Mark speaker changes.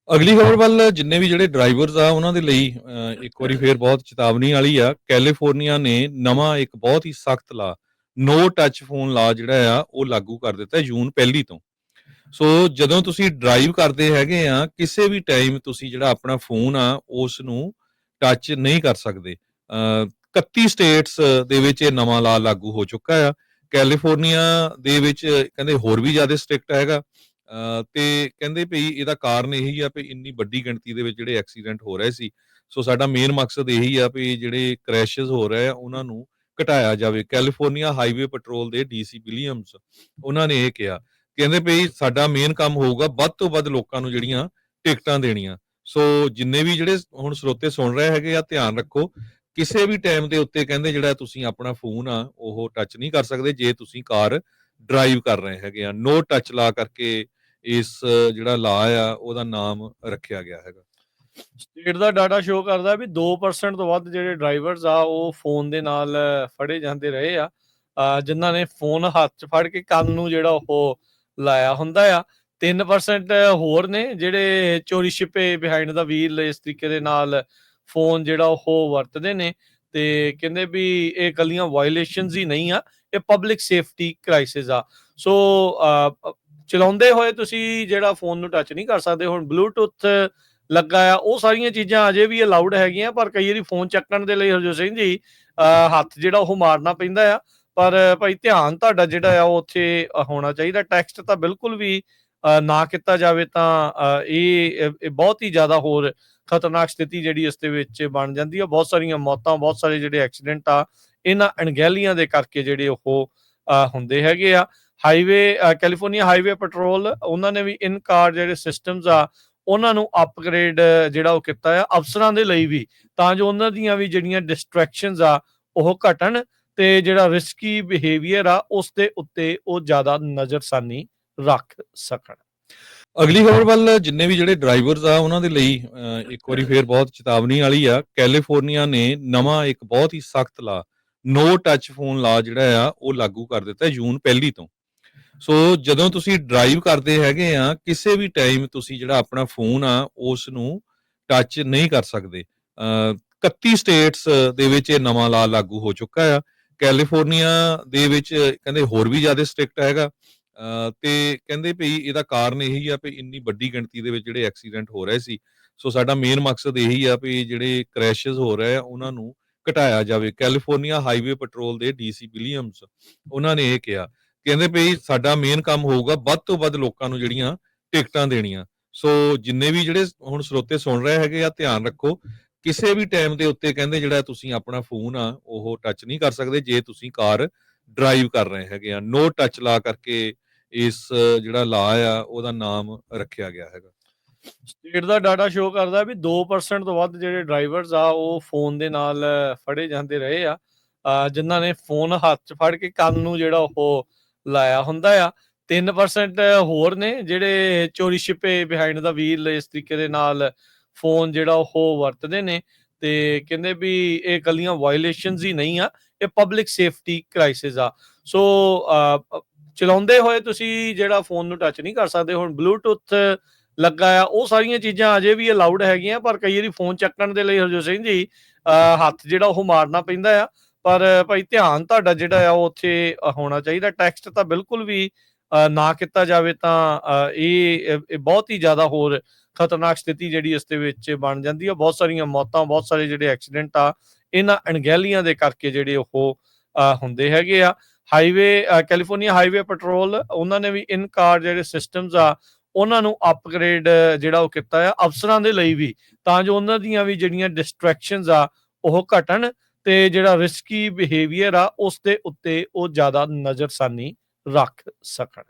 Speaker 1: ਅਗਲੀ ਖਬਰ ਵੱਲ ਜਿੰਨੇ ਵੀ ਜਿਹੜੇ ਡਰਾਈਵਰਸ ਆ ਉਹਨਾਂ ਦੇ ਲਈ ਇੱਕ ਵਾਰੀ ਫੇਰ ਬਹੁਤ ਚੇਤਾਵਨੀ ਵਾਲੀ ਆ। ਕੈਲੀਫੋਰਨੀਆ ਨੇ ਨਵਾਂ ਇੱਕ ਬਹੁਤ ਹੀ ਸਖਤ ਲਾ ਨੋ ਟੱਚ ਫੋਨ ਲਾ ਜਿਹੜਾ ਆ ਉਹ ਲਾਗੂ ਕਰ ਦਿੱਤਾ ਜੂਨ 1 ਤੋਂ। ਸੋ ਜਦੋਂ ਤੁਸੀਂ ਡਰਾਈਵ ਕਰਦੇ ਹੈਗੇ ਆ ਕਿਸੇ ਵੀ ਟਾਈਮ ਤੁਸੀਂ ਜਿਹੜਾ ਆਪਣਾ ਫੋਨ ਆ ਉਸ ਨੂੰ ਟੱਚ ਨਹੀਂ ਕਰ ਸਕਦੇ। 31 ਸਟੇਟਸ ਦੇ ਵਿੱਚ ਇਹ ਨਵਾਂ ਲਾ ਲਾਗੂ ਹੋ ਚੁੱਕਾ ਆ। ਕੈਲੀਫੋਰਨੀਆ ਦੇ ਵਿੱਚ ਕਹਿੰਦੇ ਹੋਰ ਵੀ ਜ਼ਿਆਦਾ ਸਟ੍ਰਿਕਟ ਹੈਗਾ। ਤੇ ਕਹਿੰਦੇ ਭਈ ਇਹਦਾ ਕਾਰਨ ਇਹੀ ਆ ਵੀ ਇੰਨੀ ਵੱਡੀ ਗਿਣਤੀ ਦੇ ਵਿੱਚ ਜਿਹੜੇ ਐਕਸੀਡੈਂਟ ਹੋ ਰਹੇ ਸੀ। ਸੋ ਸਾਡਾ ਮੇਨ ਮਕਸਦ ਇਹੀ ਆ ਵੀ ਜਿਹੜੇ ਕ੍ਰੈਸ਼ਸ ਹੋ ਰਹੇ ਆ ਉਹਨਾਂ ਨੂੰ ਘਟਾਇਆ ਜਾਵੇ। ਕੈਲੀਫੋਰਨੀਆ ਹਾਈਵੇ ਪੈਟਰੋਲ ਦੇ ਡੀਸੀ ਵਿਲੀਅਮਸ ਉਹਨਾਂ ਨੇ ਇਹ ਕਿਹਾ, ਕਹਿੰਦੇ ਭਈ ਸਾਡਾ ਮੇਨ ਕੰਮ ਹੋਊਗਾ ਵੱਧ ਤੋਂ ਵੱਧ ਲੋਕਾਂ ਨੂੰ ਜਿਹੜੀਆਂ ਟਿਕਟਾਂ ਦੇਣੀਆਂ। ਸੋ ਜਿੰਨੇ ਵੀ ਜਿਹੜੇ ਹੁਣ ਸਰੋਤੇ ਸੁਣ ਰਹੇ ਹੈਗੇ ਆ ਧਿਆਨ ਰੱਖੋ, ਕਿਸੇ ਵੀ ਟਾਈਮ ਦੇ ਉੱਤੇ ਕਹਿੰਦੇ ਜਿਹੜਾ ਤੁਸੀਂ ਆਪਣਾ ਫੋਨ ਆ ਉਹ ਟੱਚ ਨਹੀਂ ਕਰ ਸਕਦੇ ਜੇ ਤੁਸੀਂ ਕਾਰ ਡਰਾਈਵ ਕਰ ਰਹੇ ਹੈਗੇ ਆ। ਨੋ ਟੱਚ ਲਾ ਕਰਕੇ ਇਸ ਜਿਹੜਾ ਲਾ ਆ ਉਹਦਾ ਨਾਮ ਰੱਖਿਆ ਗਿਆ ਹੈਗਾ।
Speaker 2: ਸਟੇਟ ਦਾ ਡਾਟਾ ਸ਼ੋ ਕਰਦਾ ਵੀ 2% ਤੋਂ ਵੱਧ ਜਿਹੜੇ ਡਰਾਈਵਰਸ ਆ ਉਹ ਫੋਨ ਦੇ ਨਾਲ ਫੜੇ ਜਾਂਦੇ ਰਹੇ ਆ, ਜਿਨ੍ਹਾਂ ਨੇ ਫੋਨ ਹੱਥ 'ਚ ਫੜ ਕੇ ਕੰਨ ਨੂੰ ਜਿਹੜਾ ਉਹ ਲਾਇਆ ਹੁੰਦਾ ਆ। 3% ਹੋਰ ਨੇ ਜਿਹੜੇ ਚੋਰੀ ਛਿਪੇ ਬਿਹਾਈਂਡ ਦਾ ਵੀਲ ਇਸ ਤਰੀਕੇ ਦੇ ਨਾਲ ਫੋਨ ਜਿਹੜਾ ਉਹ ਵਰਤਦੇ ਨੇ, ਤੇ ਕਹਿੰਦੇ ਵੀ ਇਹ ਇਕੱਲੀਆਂ ਵਾਇਲੇਸ਼ਨਸ ਹੀ ਨਹੀਂ ਆ, ਇਹ ਪਬਲਿਕ ਸੇਫਟੀ ਕ੍ਰਾਈਸਿਸ ਆ। ਸੋ ਚਲਾਉਂਦੇ ਹੋਏ ਤੁਸੀਂ ਜਿਹੜਾ ਫੋਨ ਨੂੰ ਟੱਚ ਨਹੀਂ ਕਰ ਸਕਦੇ। ਹੁਣ ਬਲੂਟੁੱਥ ਲੱਗਾ ਆ, ਉਹ ਸਾਰੀਆਂ ਚੀਜ਼ਾਂ ਅਜੇ ਵੀ ਅਲਾਉਡ ਹੈਗੀਆਂ, ਪਰ ਕਈ ਵਾਰੀ ਫੋਨ ਚੱਕਣ ਦੇ ਲਈ ਹਰਜੋਤ ਸਿੰਘ ਜੀ ਹੱਥ ਜਿਹੜਾ ਉਹ ਮਾਰਨਾ ਪੈਂਦਾ ਆ। ਪਰ ਭਾਈ ਧਿਆਨ ਤੁਹਾਡਾ ਜਿਹੜਾ ਆ ਉਹ ਉੱਥੇ ਹੋਣਾ ਚਾਹੀਦਾ। ਟੈਕਸਟ ਤਾਂ ਬਿਲਕੁਲ ਵੀ ਨਾ ਕੀਤਾ ਜਾਵੇ ਤਾਂ ਇਹ ਬਹੁਤ ਹੀ ਜ਼ਿਆਦਾ ਹੋਰ ਖਤਰਨਾਕ ਸਥਿਤੀ ਜਿਹੜੀ ਇਸ ਦੇ ਵਿੱਚ ਬਣ ਜਾਂਦੀ ਆ। ਬਹੁਤ ਸਾਰੀਆਂ ਮੌਤਾਂ, ਬਹੁਤ ਸਾਰੇ ਜਿਹੜੇ ਐਕਸੀਡੈਂਟ ਆ ਇਹਨਾਂ ਅਣਗਹਿਲੀਆਂ ਦੇ ਕਰਕੇ ਜਿਹੜੇ ਉਹ ਹੁੰਦੇ ਹੈਗੇ ਆ। ਹਾਈਵੇ ਕੈਲੀਫੋਰਨੀਆ ਹਾਈਵੇ ਪੈਟਰੋਲ ਉਹਨਾਂ ਨੇ ਵੀ ਇਨ ਕਾਰ ਜਿਹੜੇ ਸਿਸਟਮਸ ਆ ਉਹਨਾਂ ਨੂੰ ਅਪਗ੍ਰੇਡ ਜਿਹੜਾ ਉਹ ਕੀਤਾ ਆ ਅਫਸਰਾਂ ਦੇ ਲਈ ਵੀ, ਤਾਂ ਜੋ ਉਹਨਾਂ ਦੀਆਂ ਵੀ ਜਿਹੜੀਆਂ ਡਿਸਟਰੈਕਸ਼ਨਸ ਆ ਉਹ ਘਟਣ ਤੇ ਜਿਹੜਾ ਰਿਸਕੀ ਬਿਹੇਵੀਅਰ ਆ ਉਸ ਦੇ ਉੱਤੇ ਉਹ ਜ਼ਿਆਦਾ ਨਜ਼ਰਸਾਨੀ ਰੱਖ ਸਕਣ।
Speaker 1: ਅਗਲੀ ਖਬਰ ਵੱਲ ਜਿੰਨੇ ਵੀ ਜਿਹੜੇ ਡਰਾਈਵਰਸ ਆ ਉਹਨਾਂ ਦੇ ਲਈ ਇੱਕ ਵਾਰੀ ਫੇਰ ਬਹੁਤ ਚੇਤਾਵਨੀ ਵਾਲੀ ਆ। ਕੈਲੀਫੋਰਨੀਆ ਨੇ ਨਵਾਂ ਇੱਕ ਬਹੁਤ ਹੀ ਸਖਤ ਲਾ ਨੋ ਟੱਚ ਫੋਨ ਲਾ ਜਿਹੜਾ ਆ ਉਹ ਲਾਗੂ ਕਰ ਦਿੱਤਾ ਜੂਨ 1 ਤੋਂ। ਸੋ ਜਦੋਂ ਤੁਸੀਂ ਡਰਾਈਵ ਕਰਦੇ ਹੈਗੇ ਆ ਕਿਸੇ ਵੀ ਟਾਈਮ ਤੁਸੀਂ ਜਿਹੜਾ ਆਪਣਾ ਫੋਨ ਆ ਉਸ ਨੂੰ ਟੱਚ ਨਹੀਂ ਕਰ ਸਕਦੇ। 31 ਸਟੇਟਸ ਦੇ ਵਿੱਚ ਇਹ ਨਵਾਂ ਲਾ ਲਾਗੂ ਹੋ ਚੁੱਕਾ ਆ। ਕੈਲੀਫੋਰਨੀਆ ਦੇ ਵਿੱਚ ਕਹਿੰਦੇ ਹੋਰ ਵੀ ਜ਼ਿਆਦਾ ਸਟ੍ਰਿਕਟ ਹੈਗਾ। ਤੇ ਕਹਿੰਦੇ ਭਈ ਇਹਦਾ ਕਾਰਨ ਇਹੀ ਆ ਵੀ ਇੰਨੀ ਵੱਡੀ ਗਿਣਤੀ ਦੇ ਵਿੱਚ ਜਿਹੜੇ ਐਕਸੀਡੈਂਟ ਹੋ ਰਹੇ ਸੀ। ਸੋ ਸਾਡਾ ਮੇਨ ਮਕਸਦ ਇਹੀ ਆ ਵੀ ਜਿਹੜੇ ਕ੍ਰੈਸ਼ਸ ਹੋ ਰਹੇ ਆ ਉਹਨਾਂ ਨੂੰ ਘਟਾਇਆ ਜਾਵੇ। ਕੈਲੀਫੋਰਨੀਆ ਹਾਈਵੇ ਪੈਟਰੋਲ ਦੇ ਡੀਸੀ ਵਿਲੀਅਮਸ ਉਹਨਾਂ ਨੇ ਇਹ ਕਿਹਾ, ਕਹਿੰਦੇ ਭਈ ਸਾਡਾ ਮੇਨ ਕੰਮ ਹੋਊਗਾ ਵੱਧ ਤੋਂ ਵੱਧ ਲੋਕਾਂ ਨੂੰ ਜਿਹੜੀਆਂ ਟਿਕਟਾਂ ਦੇਣੀਆਂ। ਸੋ ਜਿੰਨੇ ਵੀ ਜਿਹੜੇ ਹੁਣ ਸਰੋਤੇ ਸੁਣ ਰਹੇ ਹੈਗੇ ਆ ਧਿਆਨ ਰੱਖੋ, ਕਿਸੇ ਵੀ ਟਾਈਮ ਦੇ ਉੱਤੇ ਕਹਿੰਦੇ ਜਿਹੜਾ ਤੁਸੀਂ ਆਪਣਾ ਫੋਨ ਆ ਉਹ ਟੱਚ ਨਹੀਂ ਕਰ ਸਕਦੇ ਜੇ ਤੁਸੀਂ ਕਾਰ ਡਰਾਈਵ ਕਰ ਰਹੇ ਹੈਗੇ ਆ। ਨੋ ਟੱਚ ਲਾ ਕਰਕੇ ਇਸ ਜਿਹੜਾ ਲਾ ਆ ਉਹਦਾ ਨਾਮ ਰੱਖਿਆ ਗਿਆ ਹੈਗਾ।
Speaker 2: ਸਟੇਟ ਦਾ ਡਾਟਾ ਸ਼ੋ ਕਰਦਾ ਵੀ 2% ਤੋਂ ਵੱਧ ਜਿਹੜੇ ਡਰਾਈਵਰਸ ਆ ਉਹ ਫੋਨ ਦੇ ਨਾਲ ਫੜੇ ਜਾਂਦੇ ਰਹੇ ਆ, ਜਿਨ੍ਹਾਂ ਨੇ ਫੋਨ ਹੱਥ 'ਚ ਫੜ ਕੇ ਕੰਨ ਨੂੰ ਜਿਹੜਾ ਉਹ ਲਾਇਆ ਹੁੰਦਾ ਆ। 3% ਹੋਰ ਨੇ ਜਿਹੜੇ ਚੋਰੀ ਛਿਪੇ ਬਿਹਾਈਂਡ ਦਾ ਵੀਲ ਇਸ ਤਰੀਕੇ ਦੇ ਨਾਲ ਫੋਨ ਜਿਹੜਾ ਉਹ ਵਰਤਦੇ ਨੇ, ਤੇ ਕਹਿੰਦੇ ਵੀ ਇਹ ਇਕੱਲੀਆਂ ਵਾਇਲੇਸ਼ਨਸ ਹੀ ਨਹੀਂ ਆ, ਇਹ ਪਬਲਿਕ ਸੇਫਟੀ ਕ੍ਰਾਈਸਿਸ ਆ। ਸੋ ਚਲਾਉਂਦੇ ਹੋਏ ਤੁਸੀਂ ਜਿਹੜਾ ਫੋਨ ਨੂੰ ਟੱਚ ਨਹੀਂ ਕਰ ਸਕਦੇ। ਹੁਣ ਬਲੂਟੁੱਥ ਲੱਗਾ ਆ, ਉਹ ਸਾਰੀਆਂ ਚੀਜ਼ਾਂ ਅਜੇ ਵੀ ਅਲਾਉਡ ਹੈਗੀਆਂ, ਪਰ ਕਈ ਵਾਰੀ ਫੋਨ ਚੱਕਣ ਦੇ ਲਈ ਹਰਜੋਤ ਸਿੰਘ ਜੀ ਹੱਥ ਜਿਹੜਾ ਉਹ ਮਾਰਨਾ ਪੈਂਦਾ ਆ। ਪਰ ਭਾਈ ਧਿਆਨ ਤੁਹਾਡਾ ਜਿਹੜਾ ਆ ਉਹ ਉੱਥੇ ਹੋਣਾ ਚਾਹੀਦਾ। ਟੈਕਸਟ ਤਾਂ ਬਿਲਕੁਲ ਵੀ ਨਾ ਕੀਤਾ ਜਾਵੇ ਤਾਂ ਇਹ ਬਹੁਤ ਹੀ ਜ਼ਿਆਦਾ ਹੋਰ ਖਤਰਨਾਕ ਸਥਿਤੀ ਜਿਹੜੀ ਇਸ ਦੇ ਵਿੱਚ ਬਣ ਜਾਂਦੀ ਆ। ਬਹੁਤ ਸਾਰੀਆਂ ਮੌਤਾਂ, ਬਹੁਤ ਸਾਰੇ ਜਿਹੜੇ ਐਕਸੀਡੈਂਟ ਆ ਇਹਨਾਂ ਅਣਗਹਿਲੀਆਂ ਦੇ ਕਰਕੇ ਜਿਹੜੇ ਉਹ ਹੁੰਦੇ ਹੈਗੇ ਆ। ਹਾਈਵੇ ਕੈਲੀਫੋਰਨੀਆ ਹਾਈਵੇ ਪੈਟਰੋਲ ਉਹਨਾਂ ਨੇ ਵੀ ਇਨ ਕਾਰ ਜਿਹੜੇ ਸਿਸਟਮਸ ਆ ਉਹਨਾਂ ਨੂੰ ਅਪਗ੍ਰੇਡ ਜਿਹੜਾ ਉਹ ਕੀਤਾ ਆ ਅਫਸਰਾਂ ਦੇ ਲਈ ਵੀ, ਤਾਂ ਜੋ ਉਹਨਾਂ ਦੀਆਂ ਵੀ ਜਿਹੜੀਆਂ ਡਿਸਟਰੈਕਸ਼ਨਸ ਆ ਉਹ ਘਟਣ ਤੇ ਜਿਹੜਾ ਰਿਸਕੀ ਬਿਹੇਵੀਅਰ ਆ ਉਸ ਦੇ ਉੱਤੇ ਉਹ ਜ਼ਿਆਦਾ ਨਜ਼ਰਸਾਨੀ ਰੱਖ ਸਕਣ।